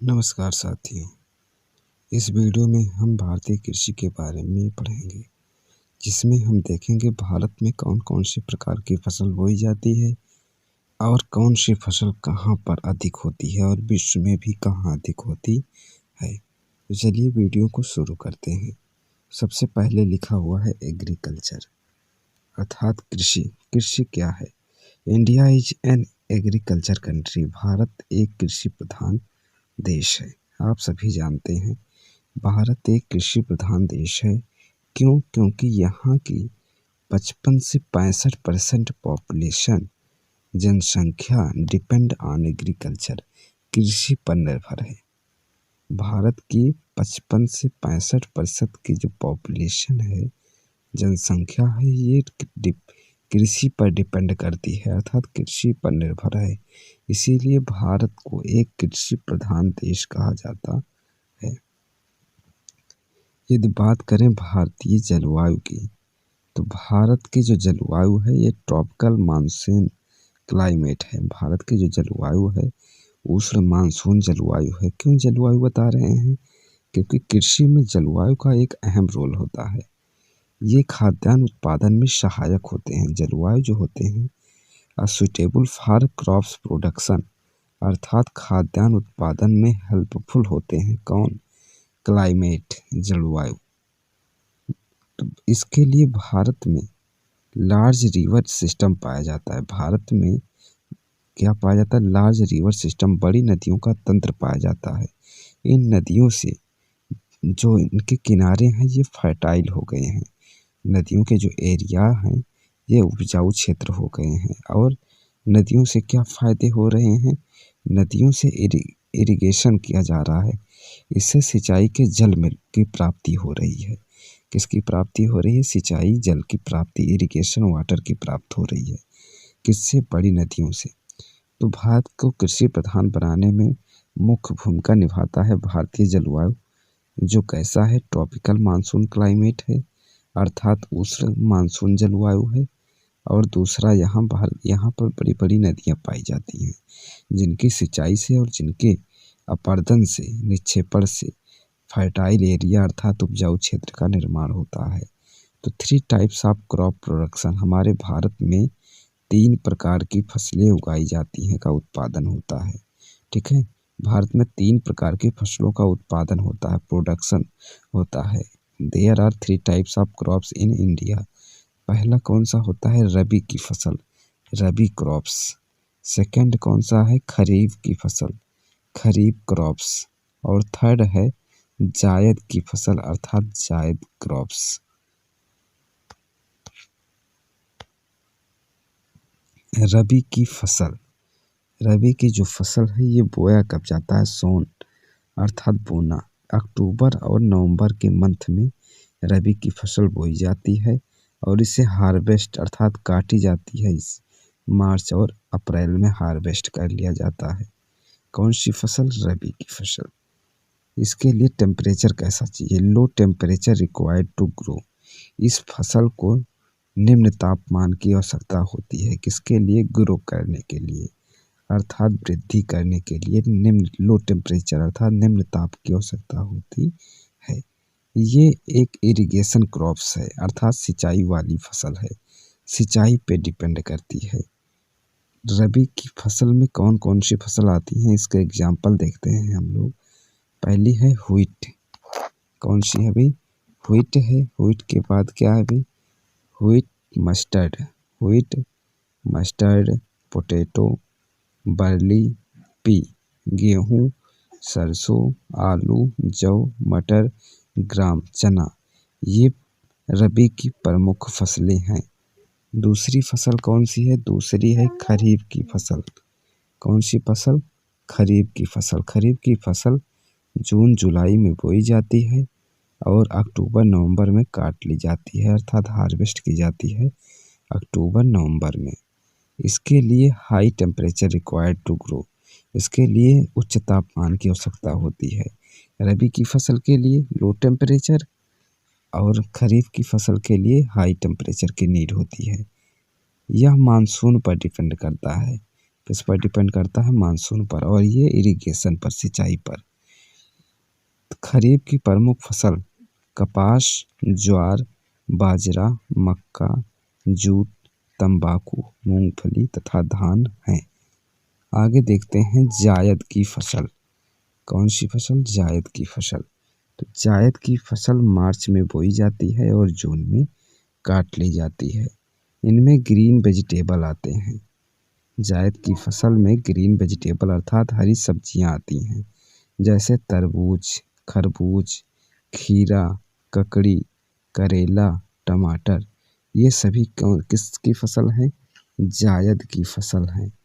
नमस्कार साथियों। इस वीडियो में हम भारतीय कृषि के बारे में पढ़ेंगे, जिसमें हम देखेंगे भारत में कौन कौन से प्रकार की फसल बोई जाती है और कौन सी फसल कहां पर अधिक होती है और विश्व में भी कहां अधिक होती है। तो चलिए वीडियो को शुरू करते हैं। सबसे पहले लिखा हुआ है एग्रीकल्चर, अर्थात कृषि। कृषि क्या है? India is an agriculture country. Bharat एक कृषि प्रधान देश है। आप सभी जानते हैं भारत एक कृषि प्रधान देश है। क्यों? क्योंकि यहाँ की 55 से 65% पॉपुलेशन, जनसंख्या डिपेंड ऑन एग्रीकल्चर, कृषि पर निर्भर है। भारत की 55 से 65% की जो पॉपुलेशन है, जनसंख्या है, ये कृषि पर डिपेंड करती है, अर्थात कृषि पर निर्भर है। इसीलिए भारत को एक कृषि प्रधान देश कहा जाता है। यदि बात करें भारतीय जलवायु की, तो भारत की जो जलवायु है ये ट्रॉपिकल मानसून क्लाइमेट है। भारत की जो जलवायु है उष्ण मानसून जलवायु है। क्यों जलवायु बता रहे हैं? क्योंकि कृषि में जलवायु का एक अहम रोल होता है। ये खाद्यान्न उत्पादन में सहायक होते हैं। जलवायु जो होते हैं सुटेबल फॉर क्रॉप्स प्रोडक्शन, अर्थात खाद्यान्न उत्पादन में हेल्पफुल होते हैं। कौन? क्लाइमेट, जलवायु। तो इसके लिए भारत में लार्ज रिवर सिस्टम पाया जाता है। भारत में क्या पाया जाता है? लार्ज रिवर सिस्टम, बड़ी नदियों का तंत्र पाया जाता है। इन नदियों से जो इनके किनारे हैं ये फर्टाइल हो गए हैं। नदियों के जो एरिया हैं ये उपजाऊ क्षेत्र हो गए हैं। और नदियों से क्या फ़ायदे हो रहे हैं? नदियों से इरिगेशन किया जा रहा है। इससे सिंचाई के जल में की प्राप्ति हो रही है। किसकी प्राप्ति हो रही है? सिंचाई जल की प्राप्ति, इरिगेशन वाटर की प्राप्त हो रही है। किससे? बड़ी नदियों से। तो भारत को कृषि प्रधान बनाने में मुख्य भूमिका निभाता है भारतीय जलवायु, जो कैसा है? ट्रॉपिकल मानसून क्लाइमेट है, अर्थात उष्ण मानसून जलवायु है। और दूसरा यहाँ पर बड़ी बड़ी नदियाँ पाई जाती हैं, जिनकी सिंचाई से और जिनके अपर्दन से, निक्षेपण से फर्टाइल एरिया अर्थात उपजाऊ क्षेत्र का निर्माण होता है। तो 3 टाइप्स ऑफ क्रॉप प्रोडक्शन, हमारे भारत में 3 प्रकार की फसलें उगाई जाती हैं, का उत्पादन होता है। ठीक है, भारत में 3 प्रकार की फसलों का उत्पादन होता है, प्रोडक्शन होता है। There are 3 types of crops in India. पहला कौन सा होता है? रबी की फसल, रबी क्रॉप्स। सेकंड कौन सा है? खरीफ की फसल, खरीफ क्रॉप्स। और थर्ड है जायद की फसल, अर्थात जायद क्रॉप्स। रबी की फसल, रबी की जो फसल है ये बोया कब जाता है? सोन, अर्थात बोना। अक्टूबर और नवंबर के मंथ में रबी की फसल बोई जाती है और इसे हार्वेस्ट अर्थात काटी जाती है। इस मार्च और अप्रैल में हार्वेस्ट कर लिया जाता है। कौन सी फसल? रबी की फसल। इसके लिए टेम्परेचर कैसा चाहिए? Low temperature required to grow. इस फसल को निम्न तापमान की आवश्यकता होती है। किसके लिए? ग्रो करने के लिए, अर्थात वृद्धि करने के लिए निम्न लो टेम्परेचर अर्थात निम्न ताप की आवश्यकता होती है। ये एक इरिगेशन क्रॉप्स है, अर्थात सिंचाई वाली फसल है, सिंचाई पे डिपेंड करती है। रबी की फसल में कौन कौन सी फसल आती हैं, इसका एग्जाम्पल देखते हैं हम लोग। पहली है व्हीट। कौन सी है भाई? व्हीट है। व्हीट के बाद क्या है भाई? Wheat mustard, wheat mustard, potato, barley, pea, गेहूँ, सरसों, आलू, जौ, मटर, ग्राम, चना, ये रबी की प्रमुख फसलें हैं। दूसरी फसल कौन सी है? दूसरी है खरीफ की फसल। कौन सी फसल? खरीफ की फसल। खरीफ की फसल जून जुलाई में बोई जाती है और अक्टूबर नवंबर में काट ली जाती है, अर्थात हार्वेस्ट की जाती है अक्टूबर नवंबर में। इसके लिए high temperature required to grow, इसके लिए उच्च तापमान की आवश्यकता होती है। रबी की फसल के लिए लो टेम्परेचर और खरीफ की फसल के लिए हाई टेम्परेचर की नीड होती है। यह मानसून पर डिपेंड करता है। किस पर डिपेंड करता है? मानसून पर, और ये इरिगेशन पर, सिंचाई पर। खरीफ की प्रमुख फसल कपास, ज्वार, बाजरा, मक्का, जूट, तंबाकू, मूंगफली तथा धान है। आगे देखते हैं जायद की फसल। कौन सी फसल? जायद की फसल। तो जायद की फसल मार्च में बोई जाती है और जून में काट ली जाती है। इनमें ग्रीन वेजिटेबल आते हैं। जायद की फसल में ग्रीन वेजिटेबल अर्थात हरी सब्जियां आती हैं, जैसे तरबूज, खरबूज, खीरा, ककड़ी, करेला, टमाटर। ये सभी किसकी फसल है? जायद की फसल है।